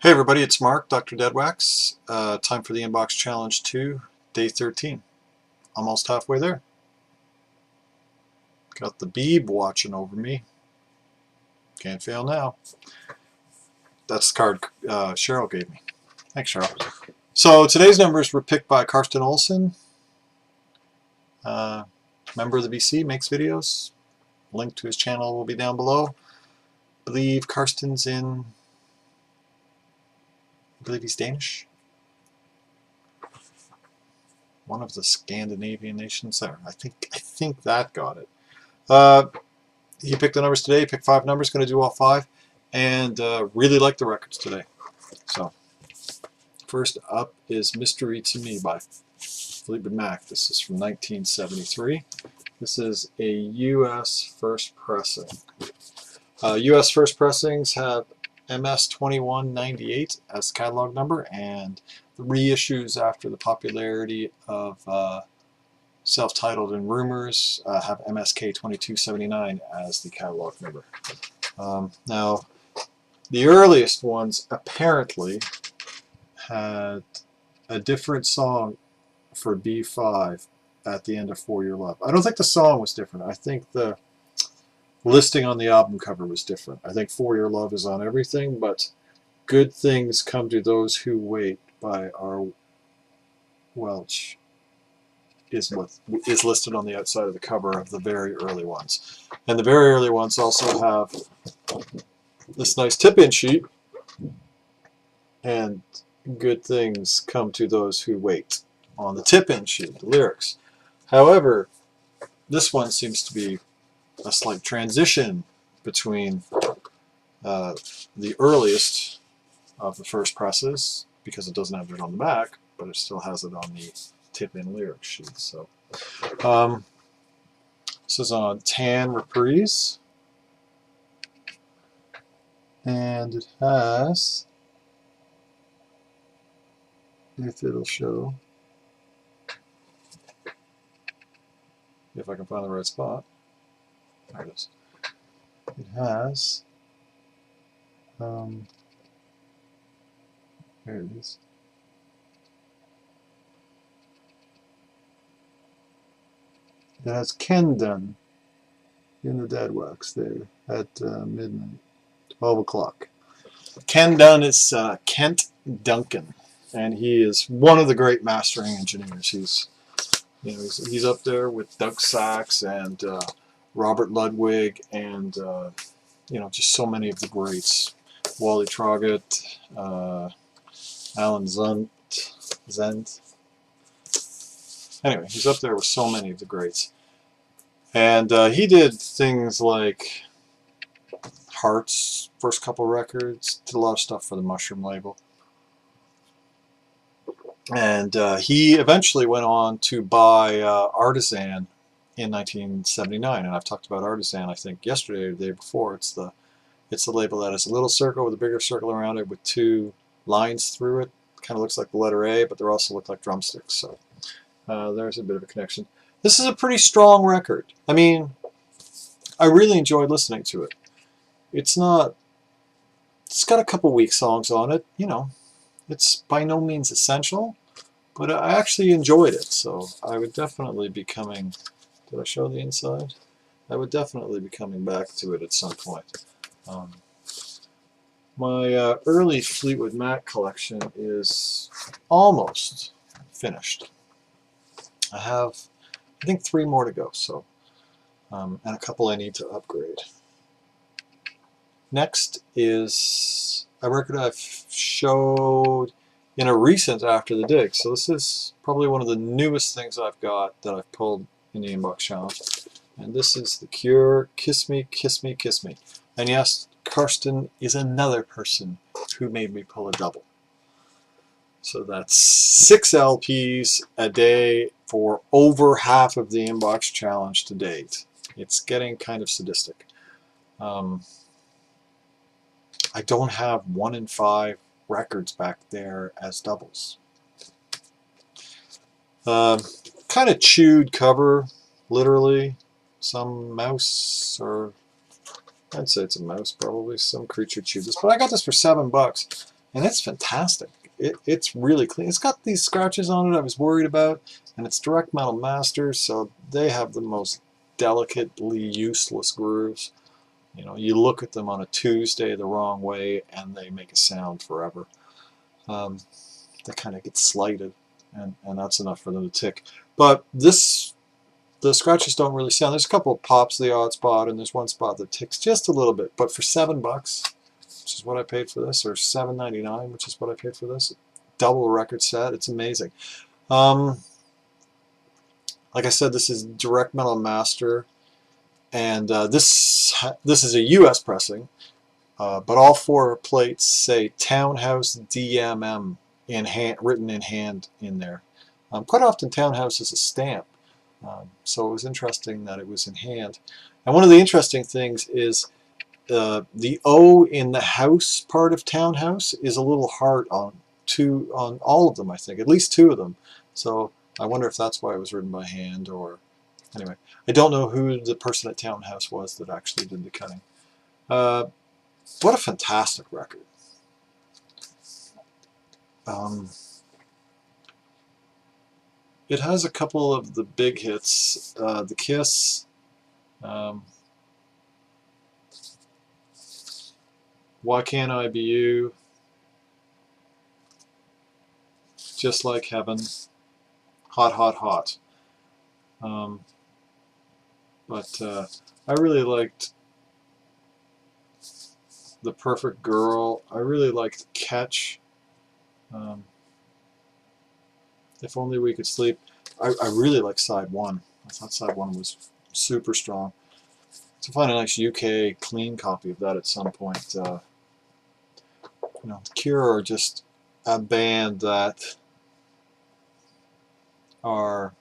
Hey everybody, it's Mark, Dr. Deadwax. Time for the Inbox Challenge 2, Day 13. Almost halfway there. Got the Beeb watching over me. Can't fail now. That's the card Cheryl gave me. Thanks, Cheryl. So today's numbers were picked by Karsten Olsen. Member of the BC, makes videos. Link to his channel will be down below. I believe Karsten's in... I believe he's Danish. One of the Scandinavian nations there. I think that got it. He picked the numbers today. He picked 5 numbers. Going to do all 5, and really like the records today. So first up is "Mystery to Me" by Fleetwood Mac. This is from 1973. This is a U.S. first pressing. U.S. first pressings have MS2198 as the catalog number, and the reissues after the popularity of Self-Titled and Rumors have MSK2279 as the catalog number. Now, the earliest ones apparently had a different song for B5 at the end of For Your Love. I don't think the song was different. I think the listing on the album cover was different. I think For Your Love is on everything, but Good Things Come to Those Who Wait by R. Welch is what is listed on the outside of the cover of the very early ones. And the very early ones also have this nice tip-in sheet, and Good Things Come to Those Who Wait on the tip-in sheet, the lyrics. However, this one seems to be a slight transition between the earliest of the first presses, because it doesn't have it on the back, but it still has it on the tip-in lyric sheet. So this is on tan reprise, and it has, if it'll show, if I can find the right spot. There it is. It has, there it is. It has Ken done in the dead wax there at midnight, 12 o'clock. Ken Dunn is Kent Duncan, and he is one of the great mastering engineers. He's up there with Doug Sachs and Robert Ludwig, and just so many of the greats. Wally Troggett, Alan Zent. Anyway, he's up there with so many of the greats. And he did things like Heart's first couple records, did a lot of stuff for the Mushroom label. And he eventually went on to buy Artisan in 1979, and I've talked about Artisan, I think, yesterday or the day before. It's the label that has a little circle with a bigger circle around it with 2 lines through it. Kind of looks like the letter A, but they also look like drumsticks. So there's a bit of a connection. This is a pretty strong record. I mean, I really enjoyed listening to it. It's got a couple weak songs on it. It's by no means essential, but I actually enjoyed it. So I would definitely be coming. Did I show the inside? I would definitely be coming back to it at some point. My early Fleetwood Mac collection is almost finished. I have, I think, 3 more to go, so and a couple I need to upgrade. Next is a record I've showed in a recent After the Dig. So this is probably one of the newest things I've got that I've pulled in the Inbox Challenge. And this is The Cure, Kiss Me, Kiss Me, Kiss Me. And yes, Karsten is another person who made me pull a double. So that's 6 LPs a day for over half of the Inbox Challenge to date. It's getting kind of sadistic. I don't have 1 in 5 records back there as doubles. Kind of chewed cover, literally. Some mouse, or I'd say it's a mouse probably, some creature chewed this. But I got this for $7. and it's fantastic. It's really clean. It's got these scratches on it I was worried about, and it's direct metal masters, so they have the most delicately useless grooves. You know, you look at them on a Tuesday the wrong way, and they make a sound forever. They kind of get slighted, and that's enough for them to tick. But this, the scratches don't really sound. There's a couple of pops, the odd spot, and there's one spot that ticks just a little bit. But for $7, which is what I paid for this, or $7.99, which is what I paid for this, double record set, it's amazing. Like I said, this is direct metal master, and this is a U.S. pressing, but all 4 plates say Townhouse DMM in hand, written in hand in there. Quite often Townhouse is a stamp, so it was interesting that it was in hand. And one of the interesting things is the O in the house part of Townhouse is a little heart on all of them, I think, at least 2 of them. So I wonder if that's why it was written by hand, or anyway, I don't know who the person at Townhouse was that actually did the cutting. What a fantastic record. It has a couple of the big hits, The Kiss, Why Can't I Be You, Just Like Heaven, Hot, Hot, Hot. But I really liked The Perfect Girl. I really liked Catch. If Only We Could Sleep. I really like side 1. I thought side 1 was super strong. To find a nice UK clean copy of that at some point. You know, The Cure are just a band that are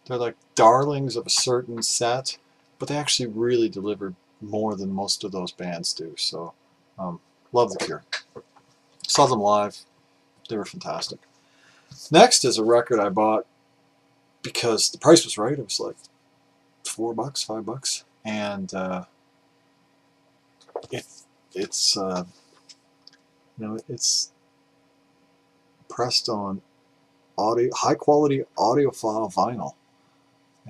they're like darlings of a certain set, but they actually really delivered more than most of those bands do. So, love The Cure. Saw them live. They were fantastic. Next is a record I bought because the price was right. It was like $4, $5, and it's you know, it's pressed on high quality audiophile vinyl,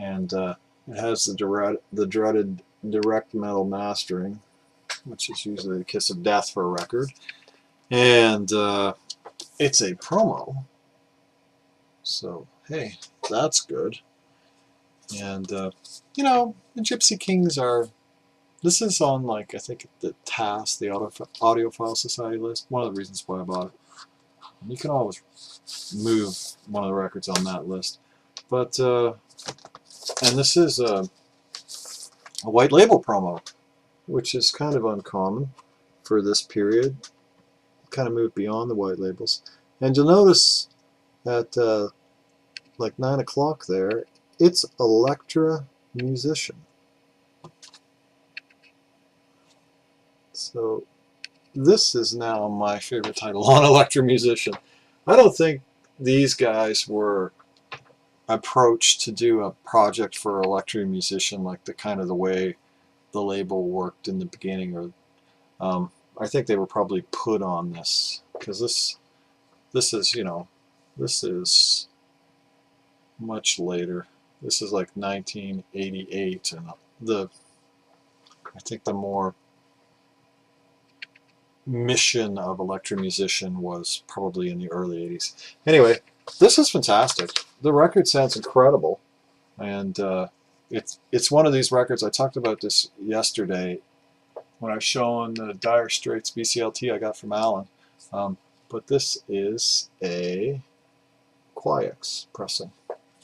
and it has the dreaded direct metal mastering, which is usually the kiss of death for a record, and it's a promo, so hey, that's good. And you know, the Gypsy Kings are, this is on, like, I think the TAS, the Audiophile Society list, one of the reasons why I bought it. You can always move one of the records on that list. But and this is a white label promo, which is kind of uncommon for this period. Kind of moved beyond the white labels. And you'll notice at like 9 o'clock there, it's Electra Musician. So this is now my favorite title on Electra Musician. I don't think these guys were approached to do a project for Electra Musician like the kind of the way the label worked in the beginning, or I think they were probably put on this, because this is, you know, this is much later. This is like 1988, and I think the more mission of Electra Musician was probably in the early 80s. Anyway, this is fantastic. The record sounds incredible, and it's one of these records. I talked about this yesterday when I was showing the Dire Straits BCLT I got from Alan, but this is a Quiex pressing.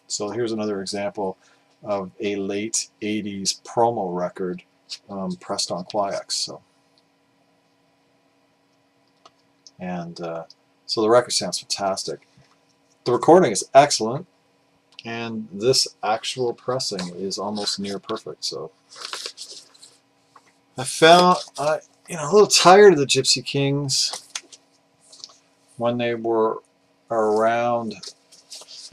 So here's another example of a late 80s promo record pressed on Quiex. So. And so the record sounds fantastic. The recording is excellent, and this actual pressing is almost near perfect. So I found, you know, a little tired of the Gypsy Kings when they were around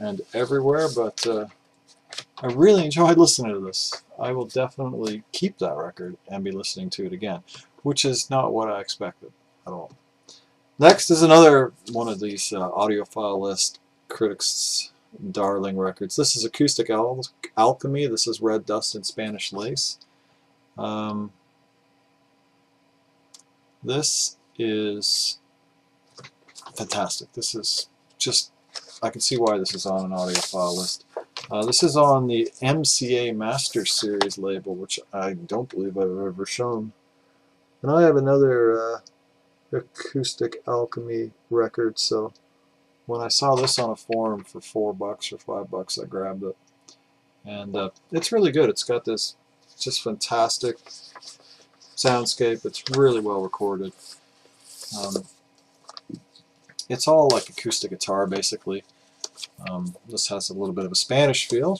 and everywhere, but I really enjoyed listening to this. I will definitely keep that record and be listening to it again, which is not what I expected at all. Next is another one of these audiophile list critics' darling records. This is Acoustic Alchemy. This is Red Dust and Spanish Lace. This is fantastic. This is just, I can see why this is on an audiophile list. This is on the MCA Master Series label, which I don't believe I've ever shown. And I have another Acoustic Alchemy record, so when I saw this on a forum for $4 or $5, I grabbed it. And it's really good. It's got this just fantastic soundscape. It's really well recorded. It's all like acoustic guitar, basically. This has a little bit of a Spanish feel.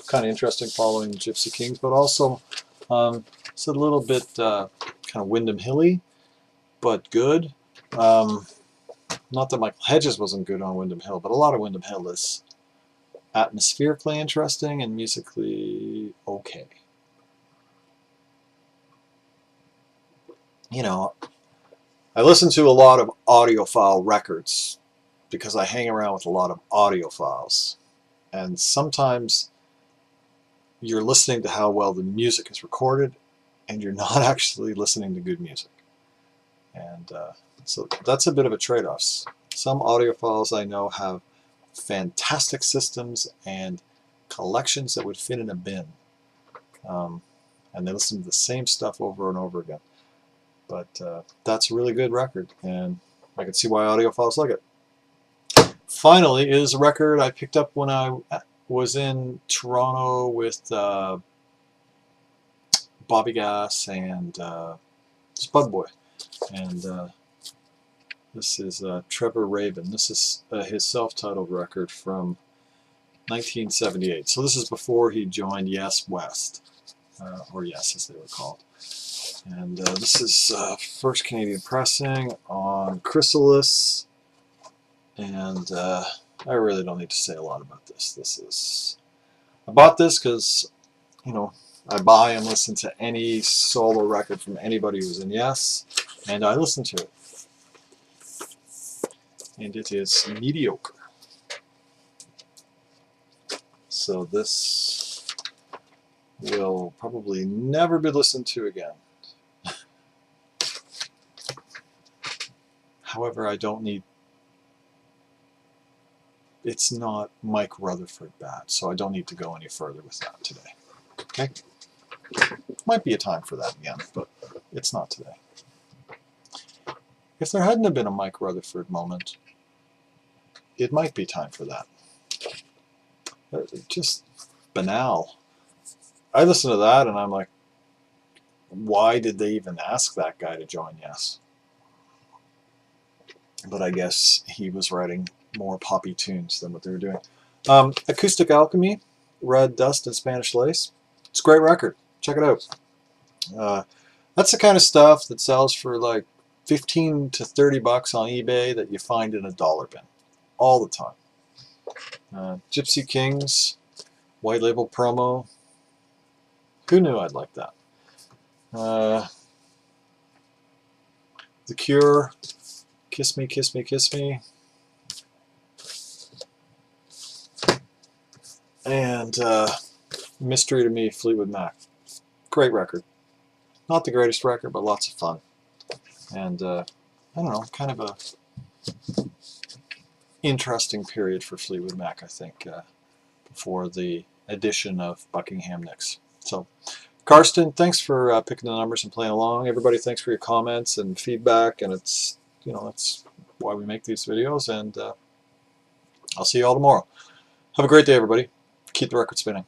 Kind of interesting following the Gypsy Kings, but also it's a little bit kind of Windham Hilly, but good. Not that Michael Hedges wasn't good on Windham Hill, but a lot of Windham Hill is atmospherically interesting and musically okay. You know, I listen to a lot of audiophile records because I hang around with a lot of audiophiles, and sometimes you're listening to how well the music is recorded and you're not actually listening to good music. And so that's a bit of a trade-off. Some audiophiles I know have fantastic systems and collections that would fit in a bin, and they listen to the same stuff over and over again. But that's a really good record, and I can see why audiophiles like it. Finally is a record I picked up when I was in Toronto with Bobby Gass and Spud Boy. And this is Trevor Rabin. This is his self-titled record from 1978. So this is before he joined Yes West, or Yes as they were called. And this is first Canadian pressing on Chrysalis. And I really don't need to say a lot about this. I bought this because, you know, I buy and listen to any solo record from anybody who's in Yes, and I listen to it. And it is mediocre. So this will probably never be listened to again. However, I don't need... It's not Mike Rutherford bad, so I don't need to go any further with that today. Okay? Might be a time for that again, but it's not today. If there hadn't have been a Mike Rutherford moment, it might be time for that. Just banal. I listen to that and I'm like, why did they even ask that guy to join Yes? But I guess he was writing more poppy tunes than what they were doing. Acoustic Alchemy, Red Dust and Spanish Lace. It's a great record. Check it out. That's the kind of stuff that sells for like $15 to $30 on eBay that you find in a dollar bin all the time. Gypsy Kings, white label promo. Who knew I'd like that? The Cure, Kiss Me, Kiss Me, Kiss Me. And Mystery to Me, Fleetwood Mac. Great record. Not the greatest record, but lots of fun. And I don't know, kind of a interesting period for Fleetwood Mac, I think, before the addition of Buckingham Nicks. So, Karsten, thanks for picking the numbers and playing along. Everybody, thanks for your comments and feedback, and it's, you know, that's why we make these videos, and I'll see you all tomorrow. Have a great day, everybody. Keep the record spinning.